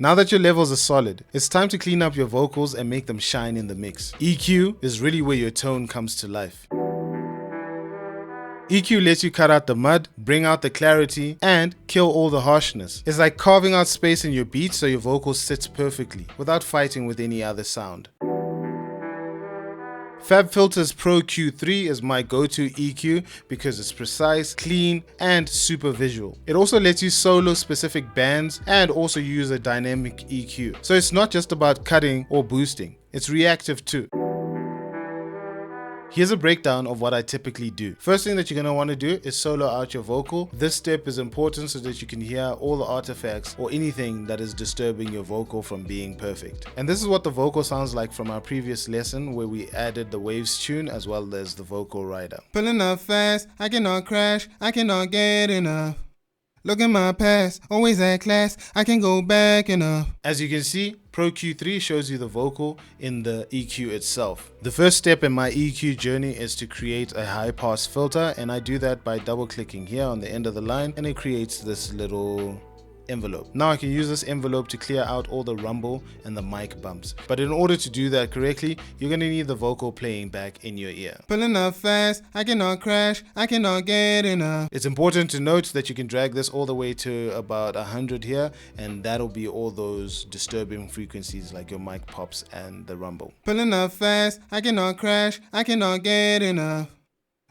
Now that your levels are solid, it's time to clean up your vocals and make them shine in the mix. EQ is really where your tone comes to life. EQ lets you cut out the mud, bring out the clarity, and kill all the harshness. It's like carving out space in your beat so your vocal sits perfectly, without fighting with any other sound. FabFilter Pro-Q3 is my go-to EQ because it's precise, clean, and super visual. It also lets you solo specific bands and also use a dynamic EQ. So it's not just about cutting or boosting, it's reactive too. Here's a breakdown of what I typically do. First thing that you're going to want to do is solo out your vocal. This step is important so that you can hear all the artifacts or anything that is disturbing your vocal from being perfect. And this is what the vocal sounds like from our previous lesson where we added the waves tune as well as the vocal rider. Pulling up fast, I cannot crash, I cannot get enough. Look at my past, always at class, I can go back enough. As you can see, Pro-Q3 shows you the vocal in the EQ itself. The first step in my EQ journey is to create a high pass filter, and I do that by double clicking here on the end of the line, and it creates this little envelope. Now I can use this envelope to clear out all the rumble and the mic bumps. But in order to do that correctly, you're going to need the vocal playing back in your ear. Pulling up fast, I cannot crash, I cannot get enough. It's important to note that you can drag this all the way to about 100 here, and that'll be all those disturbing frequencies like your mic pops and the rumble. Pulling up fast, I cannot crash, I cannot get enough.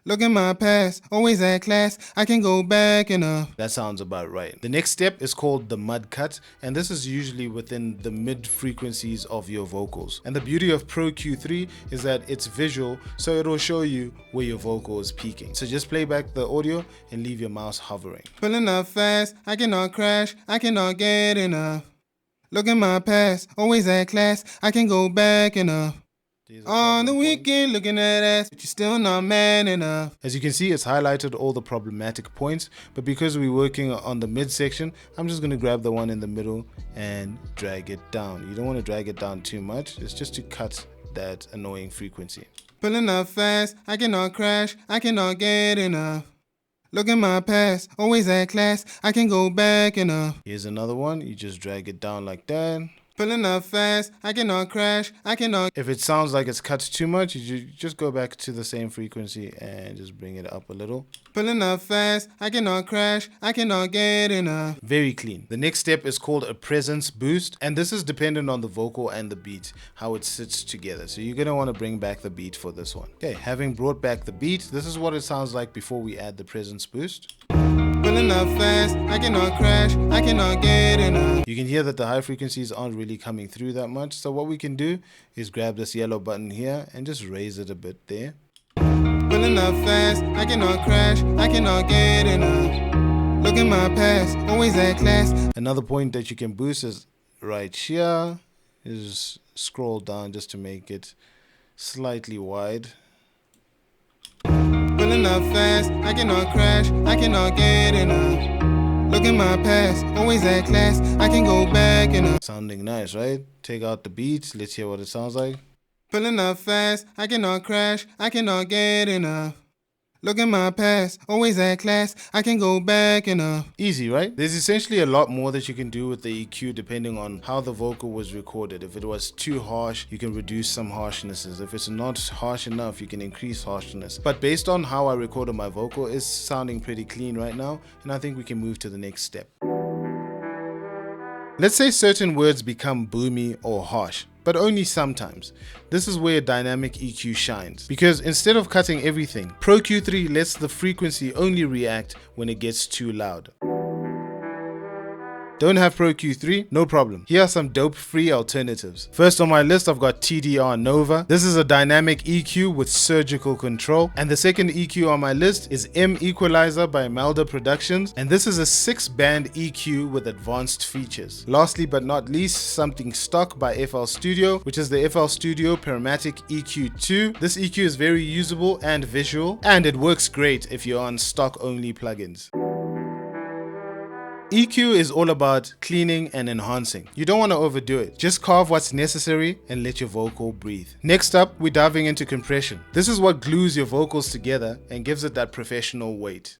Look at my past, always at class, I can go back enough. That sounds about right. The next step is called the mud cut, and this is usually within the mid frequencies of your vocals. And the beauty of Pro-Q3 is that it's visual, so it'll show you where your vocal is peaking. So just play back the audio and leave your mouse hovering. Pulling up fast, I cannot crash, I cannot get enough. Look at my past, always at class, I can go back enough. On the weekend looking at ass, but you're still not man enough. As you can see, it's highlighted all the problematic points, but because we're working on the mid section, I'm just going to grab the one in the middle and drag it down. You don't want to drag it down too much, it's just to cut that annoying frequency. Pulling up fast, I cannot crash, I cannot get enough. Look at my past, always at class, I can go back enough. Here's another one, you just drag it down like that. Pulling up fast, I cannot crash, I cannot. If it sounds like it's cut too much, you just go back to the same frequency and just bring it up a little. Pulling up fast, I cannot crash, I cannot get enough. Very clean. The next step is called a presence boost, and this is dependent on the vocal and the beat, how it sits together. So you're going to want to bring back the beat for this one. Okay, having brought back the beat, this is what it sounds like before we add the presence boost. Pulling up fast, I cannot crash, I cannot get enough. You can hear that the high frequencies aren't really coming through that much. So what we can do is grab this yellow button here and just raise it a bit there. Pulling up fast, I cannot crash, I cannot get enough. Look at my past, always at class. Another point that you can boost is right here. Just scroll down just to make it slightly wide. Pulling up fast, I cannot crash, I cannot get enough. Look at my past, always at class, I can go back enough. Sounding nice, right? Take out the beats, let's hear what it sounds like. Pulling up fast, I cannot crash, I cannot get enough. Look at my past, always at class, I can go back enough. Easy, right? There's essentially a lot more that you can do with the EQ depending on how the vocal was recorded. If it was too harsh, you can reduce some harshnesses. If it's not harsh enough, you can increase harshness. But based on how I recorded my vocal, it's sounding pretty clean right now, and I think we can move to the next step. Let's say certain words become boomy or harsh, but only sometimes. This is where dynamic EQ shines, because instead of cutting everything, Pro-Q3 lets the frequency only react when it gets too loud. Don't have Pro-Q3? No problem. Here are some dope free alternatives. First on my list, I've got TDR Nova. This is a dynamic EQ with surgical control. And the second EQ on my list is MEqualizer by Melda Productions. And this is a 6-band EQ with advanced features. Lastly but not least, something stock by FL Studio, which is the FL Studio Parametric EQ2. This EQ is very usable and visual, and it works great if you're on stock only plugins. EQ is all about cleaning and enhancing. You don't want to overdo it. Just carve what's necessary and let your vocal breathe. Next up, we're diving into compression. This is what glues your vocals together and gives it that professional weight.